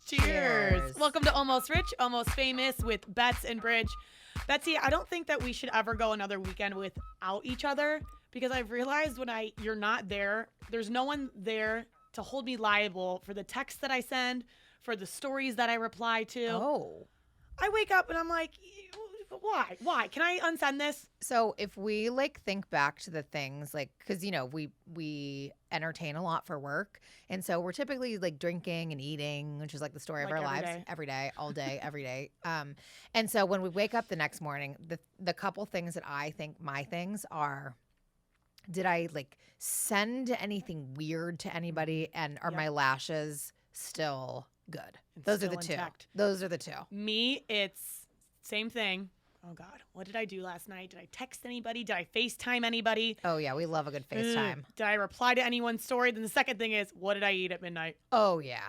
Cheers. Welcome to Almost Rich, Almost Famous with Bets and Bridge. Betsy, I don't think that we should ever go another weekend without each other because I've realized when you're not there, there's no one there to hold me liable for the texts that I send, for the stories that I reply to. Oh. I wake up and I'm like, why? Why? Can I unsend this? So if we think back to the things because we entertain a lot for work, and so we're typically drinking and eating, which is the story of our lives every day, all day, every day. And so when we wake up the next morning, the couple things that I think my things are, did I send anything weird to anybody, and are my lashes still good? Those are the intact. two. Those are the two. Me, it's same thing. Oh, God. What did I do last night? Did I text anybody? Did I FaceTime anybody? Oh, yeah. We love a good FaceTime. Did I reply to anyone's story? Then the second thing is, what did I eat at midnight? Oh, yeah.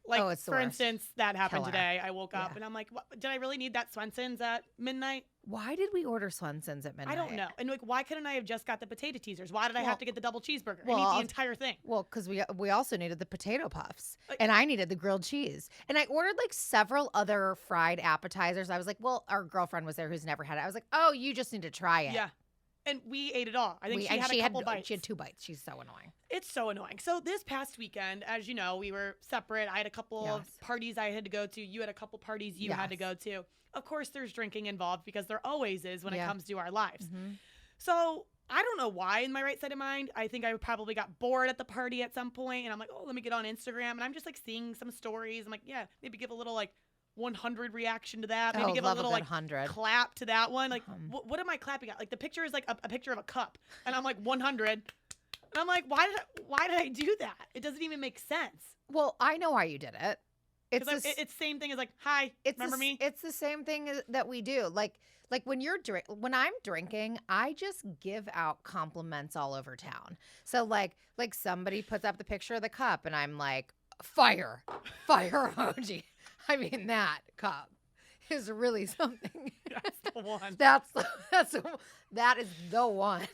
It's for instance, that happened Killer. today. I woke up and I'm like, did I really need that Swenson's at midnight? Why did we order Swenson's at midnight? I don't know. And why couldn't I have just got the potato teasers? Why did I have to get the double cheeseburger? Well, I need the entire thing. Well, because we also needed the potato puffs, and I needed the grilled cheese. And I ordered several other fried appetizers. I was like, well, our girlfriend was there who's never had it. I was like, oh, you just need to try it. Yeah. And we ate it all. I think she had a couple bites. She had 2 bites. She's so annoying. It's so annoying. So this past weekend, as you know, we were separate. I had a couple of parties I had to go to. You had a couple parties you had to go to. Of course, there's drinking involved because there always is when it comes to our lives. Mm-hmm. So I don't know why in my right side of mind. I think I probably got bored at the party at some point, and I'm like, oh, let me get on Instagram. And I'm just seeing some stories. I'm like, yeah, maybe give a little 100 reaction to that. Maybe give a little 100 clap to that one. What am I clapping at? The picture is a picture of a cup, and I'm like 100, and I'm like, why did I do that? It doesn't even make sense. Well, I know why you did it. It's the same thing as hi. Remember me? It's the same thing that we do. When I'm drinking, I just give out compliments all over town. So somebody puts up the picture of the cup, and I'm like, fire emoji. I mean, that cup is really something. That's the one. That is the one.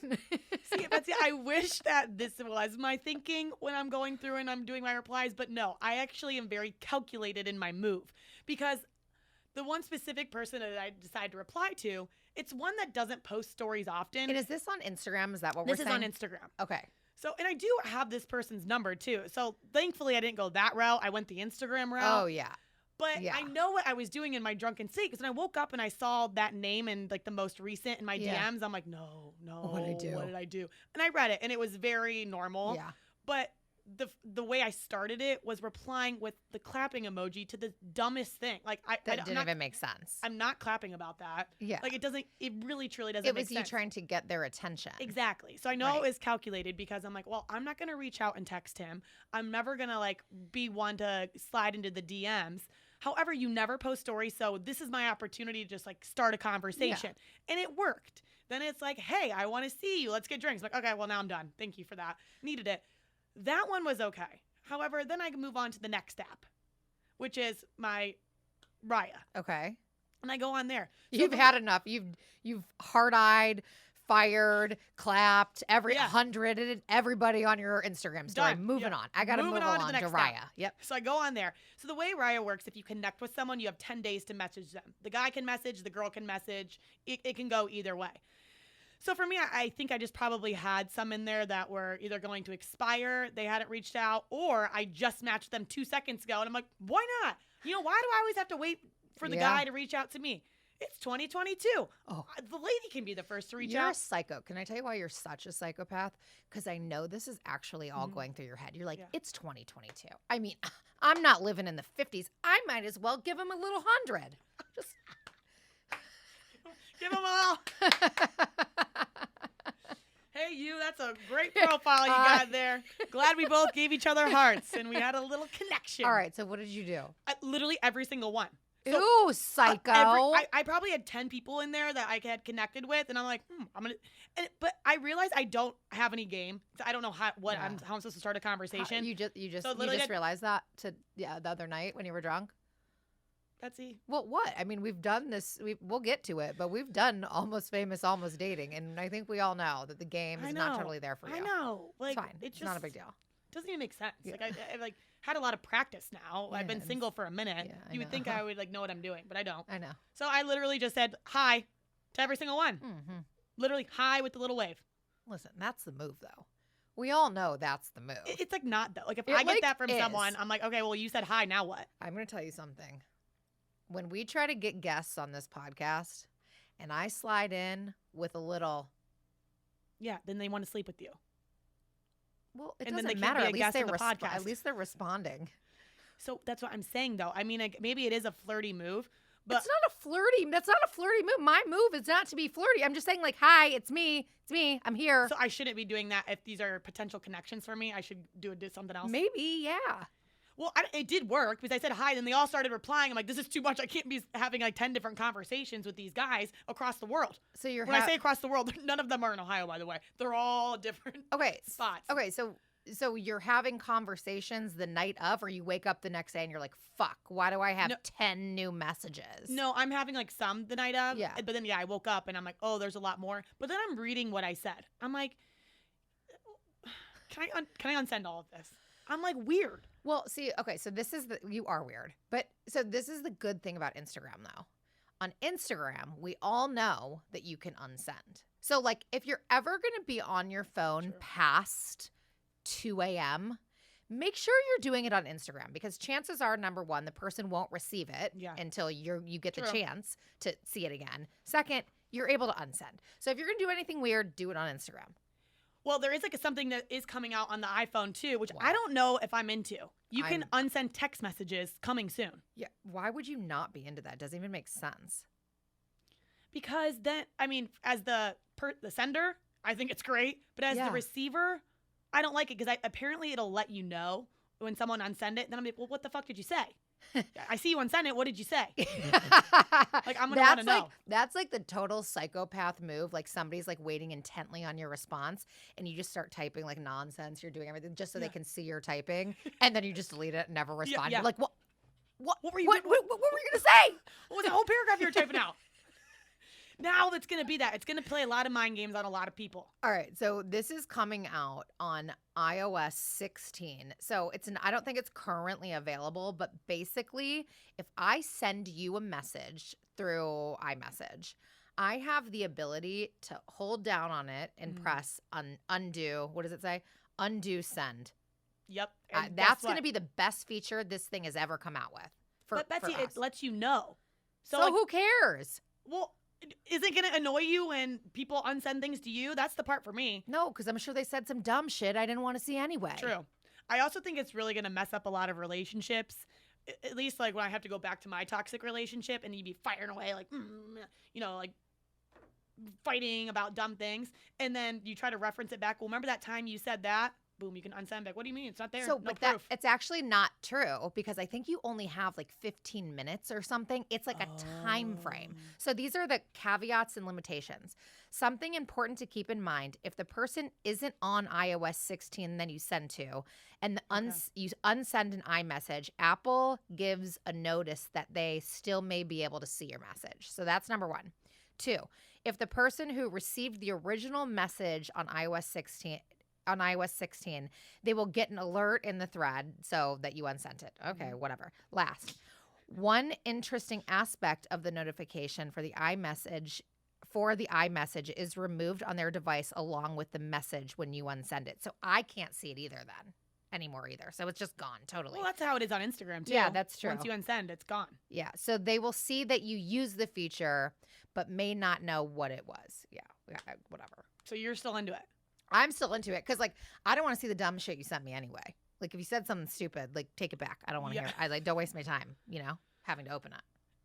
See, Betsy, I wish that this was my thinking when I'm going through and I'm doing my replies, but no, I actually am very calculated in my move because the one specific person that I decide to reply to, it's one that doesn't post stories often. And is this on Instagram? Is that what we're saying? This is on Instagram. Okay. So, and I do have this person's number too. So thankfully I didn't go that route. I went the Instagram route. Oh, yeah. But I know what I was doing in my drunken state because when I woke up and I saw that name and the most recent in my DMs, I'm like, no. What did I do? And I read it and it was very normal. Yeah. But the way I started it was replying with the clapping emoji to the dumbest thing. That didn't even make sense. I'm not clapping about that. Yeah. It really truly doesn't make sense. It was you trying to get their attention. Exactly. So I know it was calculated because I'm like, well, I'm not going to reach out and text him. I'm never going to be one to slide into the DMs. However, you never post stories, so this is my opportunity to just start a conversation. Yeah. And it worked. Then it's hey, I want to see you. Let's get drinks. I'm like, okay, well, now I'm done. Thank you for that. Needed it. That one was okay. However, then I can move on to the next app, which is my Raya. Okay. And I go on there. So you've had enough. You've hard-eyed, fired, clapped, 100 everybody on your Instagram story. Done. Moving on. I got to move on to Raya. Yep. So I go on there. So the way Raya works, if you connect with someone, you have 10 days to message them. The guy can message, the girl can message. It can go either way. So for me, I think I just probably had some in there that were either going to expire, they hadn't reached out, or I just matched them 2 seconds ago. And I'm like, why not? Why do I always have to wait for the guy to reach out to me? It's 2022. Oh, the lady can be the first to reach out. You're a psycho. Can I tell you why you're such a psychopath? Because I know this is actually all going through your head. You're like, it's 2022. I mean, I'm not living in the 50s. I might as well give him a little 100. Just give him a little. Hey, you, that's a great profile you got there. Glad we both gave each other hearts and we had a little connection. All right, so what did you do? Literally every single one. So, ooh, psycho. I probably had 10 people in there that I had connected with, and I'm like, I'm going to, but I realized I don't have any game. I don't know how I'm supposed to start a conversation. You just realized that the other night when you were drunk? Betsy. Well, what? I mean, we've done this. We'll get to it, but we've done Almost Famous, Almost Dating, and I think we all know that the game is not totally there for you. I know. It's fine. It's not a big deal. Doesn't even make sense. Yeah. had a lot of practice now. Yeah, I've been single for a minute. yeah, I You would know. think I would like know what I'm doing, but I don't. I know. So I literally just said hi to every single one. Mm-hmm. Literally hi with the little wave. Listen, that's the move, though. We all know that's the move. It's like not though. Like if It, I get like, that from is. someone, I'm like, okay, well you said hi, now what? I'm going to tell you something. When we try to get guests on this podcast and I slide in with a little, Yeah, then they want to sleep with you. well, it And then doesn't they can't matter. be a At least guest they on the podcast. At least they're responding. So that's what I'm saying though. I mean, like, maybe it is a flirty move, but That's not a flirty move. My move is not to be flirty. I'm just saying, like, hi, it's me. I'm here. so I shouldn't be doing that if these are potential connections for me. I should do something else. Maybe, yeah. Well, it did work because I said hi, then they all started replying. I'm like, this is too much. I can't be having like 10 different conversations with these guys across the world. So you're When I say across the world, none of them are in Ohio, by the way. They're all different spots. Okay, so you're having conversations the night of, or you wake up the next day and you're like, fuck, why do I have 10 new messages? No, I'm having like some the night of. Yeah. But then, I woke up and I'm like, oh, there's a lot more. But then I'm reading what I said. I'm like, can I unsend all of this? I'm like, weird. Well, see, okay, so you are weird. But so this is the good thing about Instagram, though. On Instagram, we all know that you can unsend. So, like, if you're ever going to be on your phone past 2 a.m., make sure you're doing it on Instagram because chances are, number one, the person won't receive it until you get the chance to see it again. Second, you're able to unsend. So if you're going to do anything weird, do it on Instagram. Well, there is like something that is coming out on the iPhone too, which I don't know if I'm into. You can unsend text messages coming soon. Yeah. Why would you not be into that? It doesn't even make sense. Because then, I mean, as the sender, I think it's great. But as the receiver, I don't like it because apparently it'll let you know when someone unsend it. Then I'm like, well, what the fuck did you say? I see you unsend it. What did you say? Like, I'm going to want to know. That's like the total psychopath move. Like somebody's like waiting intently on your response and you just start typing like nonsense. You're doing everything just so they can see you're typing. And then you just delete it and never respond. You're like, what were you going to say? What was the whole paragraph you were typing out? Now that's going to be that. It's going to play a lot of mind games on a lot of people. All right. So this is coming out on iOS 16. So I don't think it's currently available, but basically if I send you a message through iMessage, I have the ability to hold down on it and press undo. What does it say? Undo send. Yep. That's going to be the best feature this thing has ever come out with. But Betsy, it lets you know. So like, who cares? Well, is it going to annoy you when people unsend things to you? That's the part for me. No, because I'm sure they said some dumb shit I didn't want to see anyway. True. I also think it's really going to mess up a lot of relationships. At least like when I have to go back to my toxic relationship and you'd be firing away like, like fighting about dumb things. And then you try to reference it back. Well, remember that time you said that? Boom, you can unsend back. What do you mean? It's not there. So, no but proof. it's actually not true because I think you only have like 15 minutes or something. It's like a time frame. So these are the caveats and limitations. Something important to keep in mind, if the person isn't on iOS 16 then you send to, and you unsend an iMessage, Apple gives a notice that they still may be able to see your message. So that's number one. Two, if the person who received the original message on iOS 16, they will get an alert in the thread so that you unsent it. Okay, whatever. Last, one interesting aspect of the notification for the iMessage is removed on their device along with the message when you unsend it. So I can't see it either then anymore either. So it's just gone totally. Well, that's how it is on Instagram too. Yeah, that's true. Once you unsend, it's gone. Yeah, so they will see that you use the feature but may not know what it was. Yeah, whatever. So you're still into it? I'm still into it because, like, I don't want to see the dumb shit you sent me anyway. Like, if you said something stupid, like, take it back. I don't want to hear it. Don't waste my time, having to open it.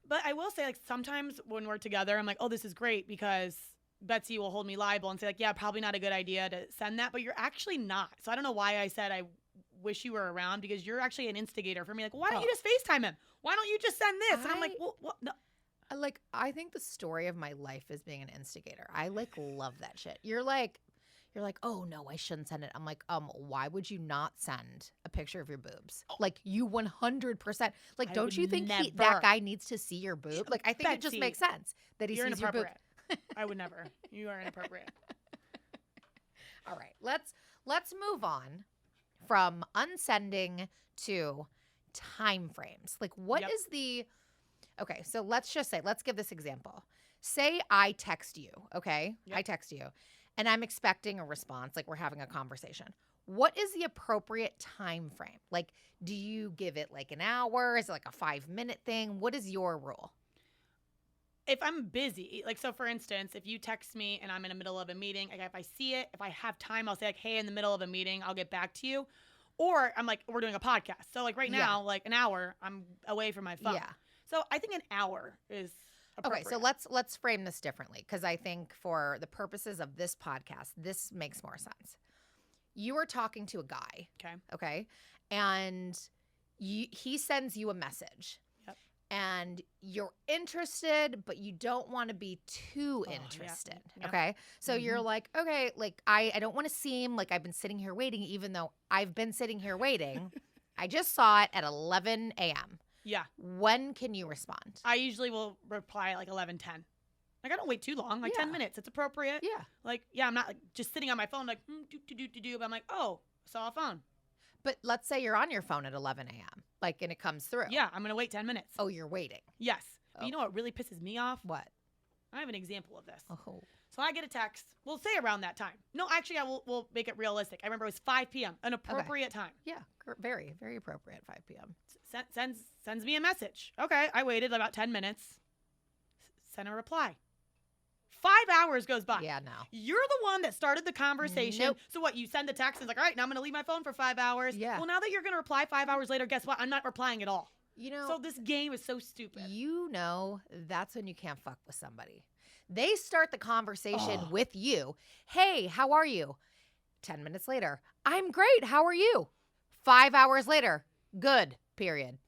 But I will say, like, sometimes when we're together, I'm like, oh, this is great because Betsy will hold me liable and say, like, yeah, probably not a good idea to send that. But you're actually not. So I don't know why I said I wish you were around because you're actually an instigator for me. Like, why don't you just FaceTime him? Why don't you just send this? And I'm like, well, what? No. Like, I think the story of my life is being an instigator. I, like, love that shit. You're like, oh, no, I shouldn't send it. I'm like, why would you not send a picture of your boobs? Like, you 100%. Like, don't you think that guy needs to see your boob? Like, I think Betsy, it just makes sense that he sees your boob. I would never. You are inappropriate. All right, let's move on from unsending to time frames. Like what is the, okay, so let's give this example. Say I text you, okay? I text you and I'm expecting a response, like we're having a conversation. What is the appropriate time frame? Like, do you give it like an hour? Is it like a 5-minute thing? What is your rule? If I'm busy, like, so for instance, if you text me and I'm in the middle of a meeting, like if I see it, if I have time, I'll say like, hey, in the middle of a meeting, I'll get back to you. Or I'm like, we're doing a podcast. So like right now, like an hour, I'm away from my phone. Yeah. So I think an hour is appropriate. Okay, so let's frame this differently because I think for the purposes of this podcast, this makes more sense. You are talking to a guy. Okay. And he sends you a message. Yep. And you're interested, but you don't want to be too interested. Yeah. Okay. So you're like, okay, like I don't want to seem like I've been sitting here waiting, even though I've been sitting here waiting. I just saw it at 11 a.m. Yeah. When can you respond? I usually will reply at like 11:10. Like, I don't wait too long, like 10 minutes. It's appropriate. Yeah. Like, I'm not like just sitting on my phone like, but I'm like, oh, saw a phone. But let's say you're on your phone at 11 a.m., like, and it comes through. Yeah, I'm going to wait 10 minutes. Oh, you're waiting. Yes. Oh. But you know what really pisses me off? What? I have an example of this. Oh. So I get a text. We'll say around that time. No, actually, we'll make it realistic. I remember it was 5 p.m., an appropriate time. Yeah, very, very appropriate, 5 p.m. Sends me a message. Okay, I waited about 10 minutes. Send a reply. 5 hours goes by. Yeah, no. You're the one that started the conversation. Nope. So what, you send the text and it's like, all right, now I'm going to leave my phone for 5 hours. Yeah. Well, now that you're going to reply 5 hours later, guess what? I'm not replying at all. You know. So this game is so stupid. You know, that's when you can't fuck with somebody. They start the conversation with you. Hey, how are you? 10 minutes later, I'm great. How are you? 5 hours later, good, period.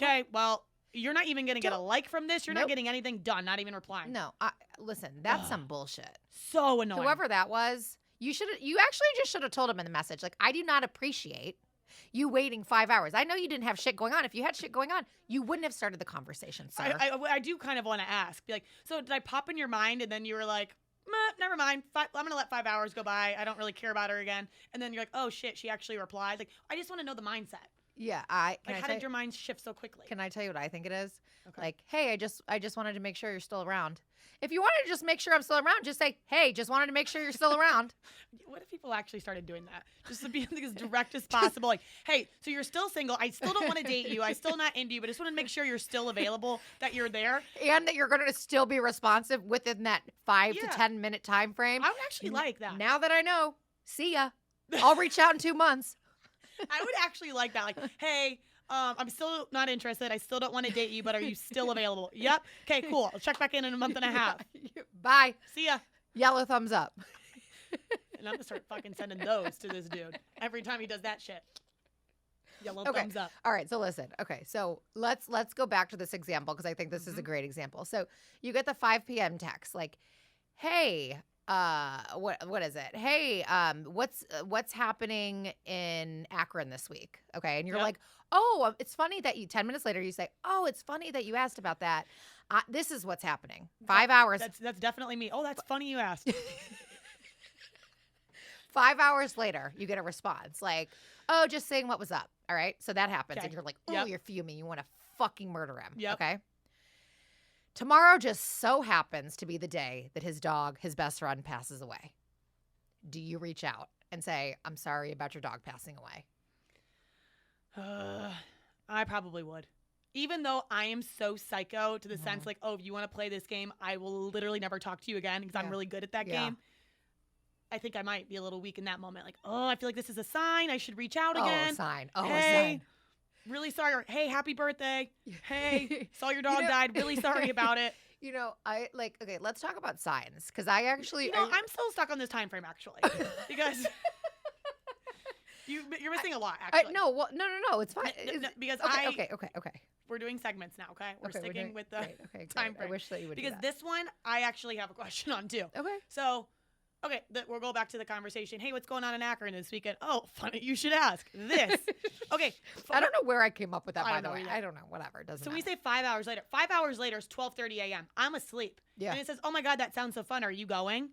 Okay, well, you're not even going to get a like from this. You're not getting anything done, not even replying. No, listen, that's some bullshit. So annoying. Whoever that was, you actually just should have told him in the message, like, I do not appreciate you waiting 5 hours. I know you didn't have shit going on. If you had shit going on, you wouldn't have started the conversation, sir. I do kind of want to ask, be like, so did I pop in your mind and then you were like, never mind. I'm going to let 5 hours go by. I don't really care about her again. And then you're like, oh shit, she actually replied. Like, I just want to know the mindset. Yeah, how did your mind shift so quickly? Can I tell you what I think it is? Okay. Like, hey, I just wanted to make sure you're still around. If you wanted to just make sure I'm still around, just say, hey, just wanted to make sure you're still around. What if people actually started doing that? Just to be as direct as possible. Like, hey, so you're still single. I still don't want to date you. I still not into you, but I just want to make sure you're still available, that you're there. And that you're going to still be responsive within that 5 to 10 minute time frame. I would actually like that. Now that I know, see ya. I'll reach out in 2 months. I would actually like that. Like, hey, I'm still not interested. I still don't want to date you, but are you still available? Yep. Okay, cool. I'll check back in a month and a half. Bye. See ya. Yellow thumbs up. And I'm going to start fucking sending those to this dude every time he does that shit. Yellow thumbs up. All right, so listen. Okay, so let's go back to this example because I think this is a great example. So you get the 5 p.m. text like, hey, what is it? Hey, what's happening in Akron this week? Okay. And you're like, oh, it's funny that 10 minutes later you say, oh, it's funny that you asked about that. This is what's happening. 5 hours. That's definitely me. Oh, that's funny you asked. 5 hours later, you get a response like, oh, just saying what was up. All right. So that happens. And you're like, oh, you're fuming. You want to fucking murder him. Yep. Okay. Tomorrow just so happens to be the day that his dog, his best friend, passes away. Do you reach out and say, I'm sorry about your dog passing away? I probably would. Even though I am so psycho to the sense like, oh, if you want to play this game, I will literally never talk to you again because I'm really good at that game. I think I might be a little weak in that moment. Like, oh, I feel like this is a sign. I should reach out again. Oh, a sign. Oh, hey, a sign. Really sorry. Or, hey, happy birthday. Hey, saw your dog died. Really sorry about it. You know, okay, let's talk about signs. Because I actually. I'm still stuck on this time frame, actually. Because you're missing a lot, actually. No, it's fine. Because Okay. We're doing segments now, okay? We're sticking with the time frame. I wish that you would because do that. This one, I actually have a question on, too. Okay. So. Okay, we'll go back to the conversation. Hey, what's going on in Akron this weekend? Oh, funny. You should ask. This. Okay. I don't know where I came up with that, by the way. I don't know. Whatever. It doesn't matter. So we say 5 hours later. 5 hours later is 12:30 a.m. I'm asleep. Yeah. And it says, oh, my God, that sounds so fun. Are you going?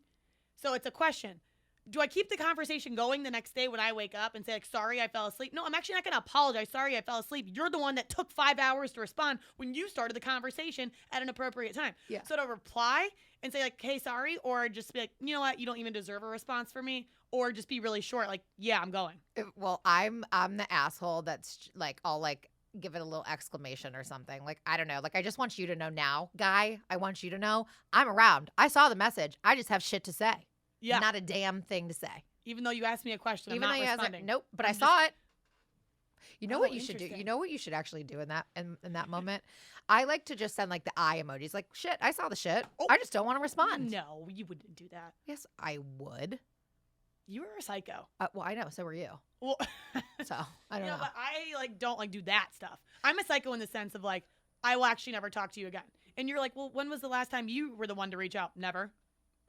So it's a question. Do I keep the conversation going the next day when I wake up and say, like, sorry, I fell asleep? No, I'm actually not going to apologize. Sorry, I fell asleep. You're the one that took 5 hours to respond when you started the conversation at an appropriate time. Yeah. So to reply and say, like, hey, sorry, or just be like, you know what? You don't even deserve a response from me. Or just be really short, like, yeah, I'm going. Well, I'm the asshole that's like, I'll like give it a little exclamation or something. Like, I don't know. Like, I just want you to know now, guy. I want you to know I'm around. I saw the message. I just have shit to say. Yeah. Not a damn thing to say. Even though you asked me a question, Even I'm though not you responding. asked, nope, but I I'm saw it. You know Oh, what you should do? interesting. You know what you should actually do in that moment? I like to just send like the eye emojis. Like, shit, I saw the shit. Oh. I just don't want to respond. No, you wouldn't do that. Yes, I would. You were a psycho. Well, I know. So were you. Well, So I don't know. but I like don't like do that stuff. I'm a psycho in the sense of like I will actually never talk to you again. And you're like, well, when was the last time you were the one to reach out? Never.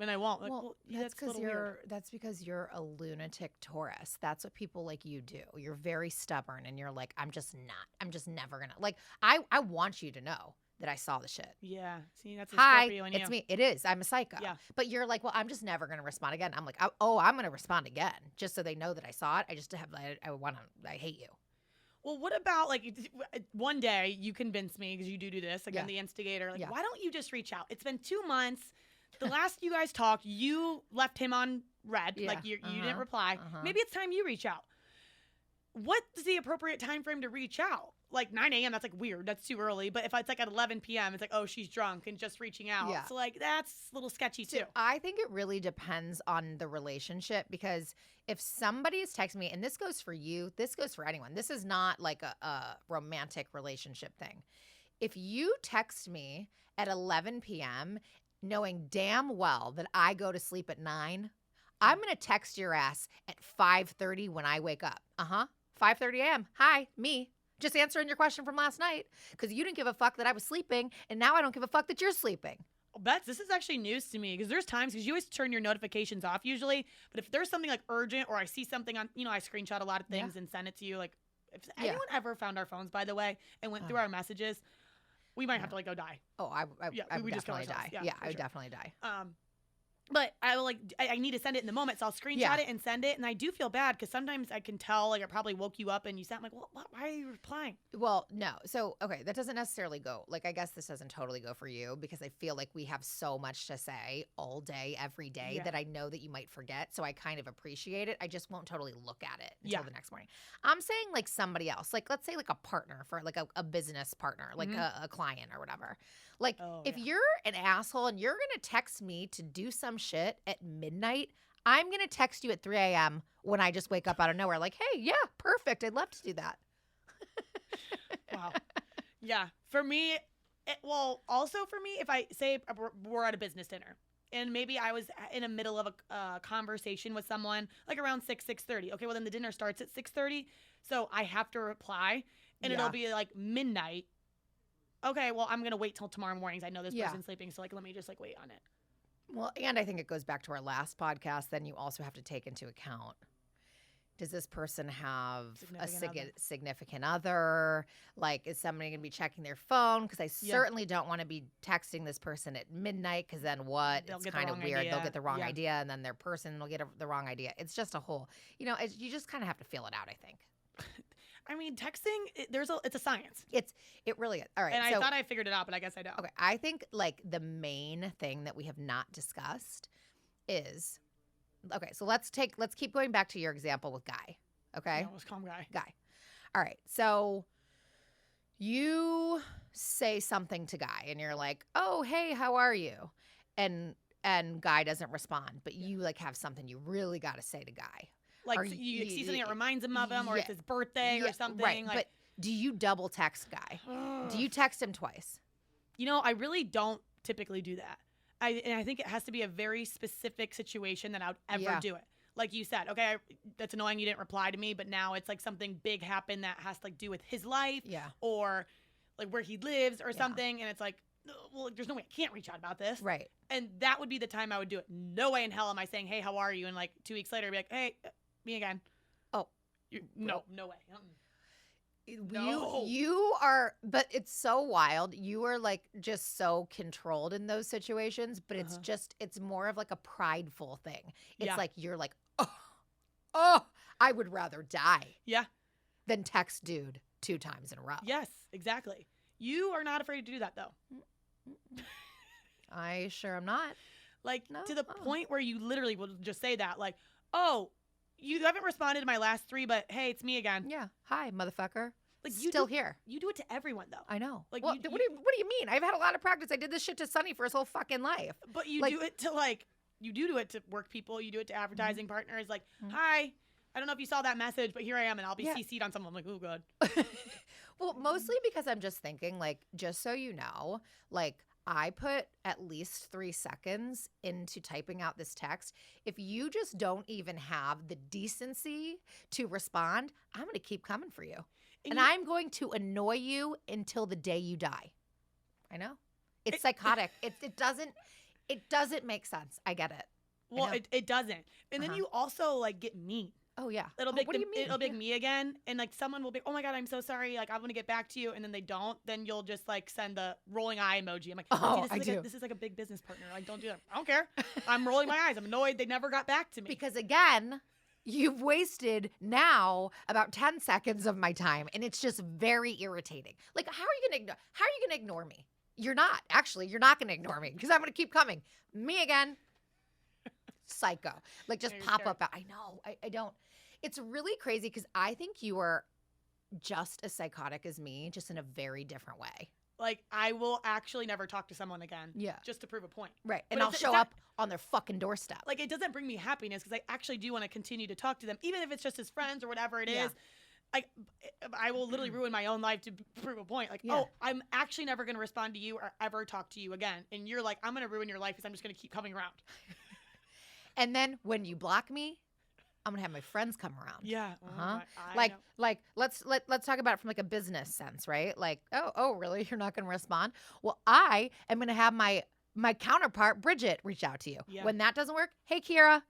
And I won't. Like, Well, yeah, that's a because little weird. that's because you're a lunatic Taurus. That's what people like you do. You're very stubborn, and you're like, I'm just never gonna like. I want you to know that I saw the shit. Yeah. See, that's a Hi, Scorpio in you. it's me. It is. I'm a psycho. Yeah. But you're like, well, I'm just never gonna respond again. I'm like, I'm gonna respond again, just so they know that I saw it. I just have. I hate you. Well, what about like one day you convince me because you do this again, Yeah. the instigator. Like, Yeah. why don't you just reach out? It's been 2 months. The last you guys talked, you left him on red. Yeah. Like you didn't reply. Uh-huh. Maybe it's time you reach out. What's the appropriate time frame to reach out? Like 9 a.m. That's like weird. That's too early. But if it's like at 11 p.m., it's like, oh, she's drunk and just reaching out. Yeah. So like that's a little sketchy too. I think it really depends on the relationship, because if somebody is texting me, and this goes for you, this goes for anyone. This is not like a romantic relationship thing. If you text me at 11 p.m. knowing damn well that I go to sleep at 9, I'm going to text your ass at 5:30 when I wake up. 5:30 a.m. Hi, me. Just answering your question from last night, because you didn't give a fuck that I was sleeping, and now I don't give a fuck that you're sleeping. Bets, this is actually news to me because there's times because you always turn your notifications off usually. But if there's something like urgent or I see something on, I screenshot a lot of things and send it to you. Like, if anyone ever found our phones, by the way, and went through our messages, we might have to like go die. Oh, I would just kill definitely die. ourselves. Yeah, For I would sure. definitely die. But I will I need to send it in the moment, so I'll screenshot it and send it. And I do feel bad because sometimes I can tell like I probably woke you up and you sound like, well, why are you replying? Well, no. So, okay, that doesn't necessarily go. Like, I guess this doesn't totally go for you, because I feel like we have so much to say all day, every day, that I know that you might forget. So I kind of appreciate it. I just won't totally look at it until the next morning. I'm saying like somebody else, like let's say like a partner, for like a business partner, like a client or whatever. Like if you're an asshole and you're going to text me to do some shit at midnight, I'm going to text you at 3 a.m. when I just wake up out of nowhere. Like, hey, yeah, perfect. I'd love to do that. Wow. Yeah. For me, also for me, if I say we're at a business dinner and maybe I was in the middle of a conversation with someone like around 6:30. Okay, well then the dinner starts at 6:30. So I have to reply and it'll be like midnight. Okay, well, I'm going to wait till tomorrow morning. I know this person's sleeping, so like let me just like wait on it. Well, and I think it goes back to our last podcast. Then you also have to take into account, does this person have a significant other? Like, is somebody going to be checking their phone? Because I certainly don't want to be texting this person at midnight, because then what? It's kind of weird. They'll get the wrong idea, and then their person will get the wrong idea. It's just a whole, you just kind of have to feel it out, I think. I mean, texting, it's a science. It really is. All right. And I thought I figured it out, but I guess I don't. Okay. I think like the main thing that we have not discussed is, okay, so let's keep going back to your example with Guy. Okay. No, it was calm guy. Guy. All right. So you say something to Guy and you're like, oh, hey, how are you? And Guy doesn't respond, but you like have something you really got to say to Guy. Like you see something that reminds him of him, or it's his birthday or something. Right. Like, but do you double text Guy? Do you text him twice? I really don't typically do that. And I think it has to be a very specific situation that I would ever do it. Like you said, okay, that's annoying you didn't reply to me, but now it's like something big happened that has to like do with his life or like where he lives or something. And it's like, well, there's no way I can't reach out about this. Right. And that would be the time I would do it. No way in hell am I saying, hey, how are you? And like 2 weeks later, I'd be like, hey, me again. Oh. No way. No. You are, but it's so wild. You are like just so controlled in those situations, but it's just, it's more of like a prideful thing. It's like, you're like, Oh, I would rather die Yeah. than text dude 2 times in a row. Yes, exactly. You are not afraid to do that, though. I sure am not. Like, No? to the Oh. point where you literally will just say that. Like, oh, you haven't responded to my last 3, but hey, it's me again. Yeah. Hi, motherfucker. Like, Still here. You do it to everyone, though. I know. Like, Well, what do you mean? I've had a lot of practice. I did this shit to Sonny for his whole fucking life. But you Like- do it to, like, you do it to work people. You do it to advertising partners. Like, hi, I don't know if you saw that message, but here I am, and I'll be CC'd on someone. I'm like, oh, God. Well, mostly because I'm just thinking, like, just so you know, like, I put at least 3 seconds into typing out this text. If you just don't even have the decency to respond, I'm going to keep coming for you. And I'm going to annoy you until the day you die. I know. It's psychotic. It doesn't make sense. I get it. Well, it doesn't. And then you also, like, get mean. Oh, yeah. It'll What do you mean? It'll be me again, and like someone will be, oh my God, I'm so sorry. Like I'm gonna get back to you, and then they don't. Then you'll just like send the rolling eye emoji. I'm like, oh, this is like a big business partner. Like don't do that. I don't care. I'm rolling my eyes. I'm annoyed. They never got back to me. Because again, you've wasted now about 10 seconds of my time, and it's just very irritating. Like, how are you gonna ignore me? You're not. Actually, you're not gonna ignore me because I'm gonna keep coming. Me again. Psycho. Like just pop up. I know. I don't. It's really crazy because I think you are just as psychotic as me, just in a very different way. Like I will actually never talk to someone again. Yeah. Just to prove a point. Right. And But I'll show up on their fucking doorstep. Like it doesn't bring me happiness because I actually do want to continue to talk to them, even if it's just as friends or whatever it is. Like I will literally ruin my own life to prove a point. Like, oh, I'm actually never going to respond to you or ever talk to you again. And you're like, I'm going to ruin your life because I'm just going to keep coming around. And then when you block me, I'm gonna have my friends come around. Yeah. Like let's talk about it from like a business sense, right? Like, oh, really? You're not gonna respond? Well, I am gonna have my counterpart Bridget reach out to you. Yeah. When that doesn't work, hey Kiera,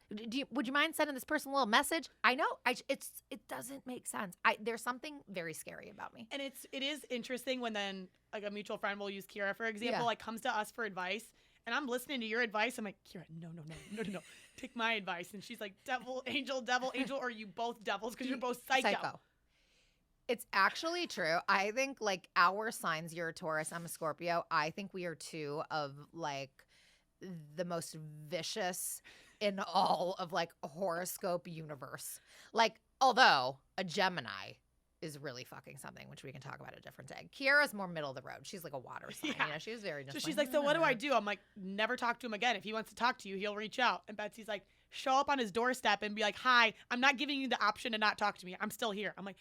would you mind sending this person a little message? I know it doesn't make sense. There's something very scary about me. And it is interesting when then like a mutual friend will use Kiera for example, like comes to us for advice. And I'm listening to your advice. I'm like, Kiera, no. Take my advice. And she's like, devil, angel, or you both devils because you're both psycho. It's actually true. I think like our signs, you're a Taurus, I'm a Scorpio. I think we are two of like the most vicious in all of like a horoscope universe. Like, although a Gemini is really fucking something, which we can talk about a different day. Kiara's more middle of the road. She's like a water sign. Yeah. You know, she's very just so she's like, so what do I do? I'm like, never talk to him again. If he wants to talk to you, he'll reach out. And Betsy's like, show up on his doorstep and be like, hi, I'm not giving you the option to not talk to me. I'm still here. I'm like,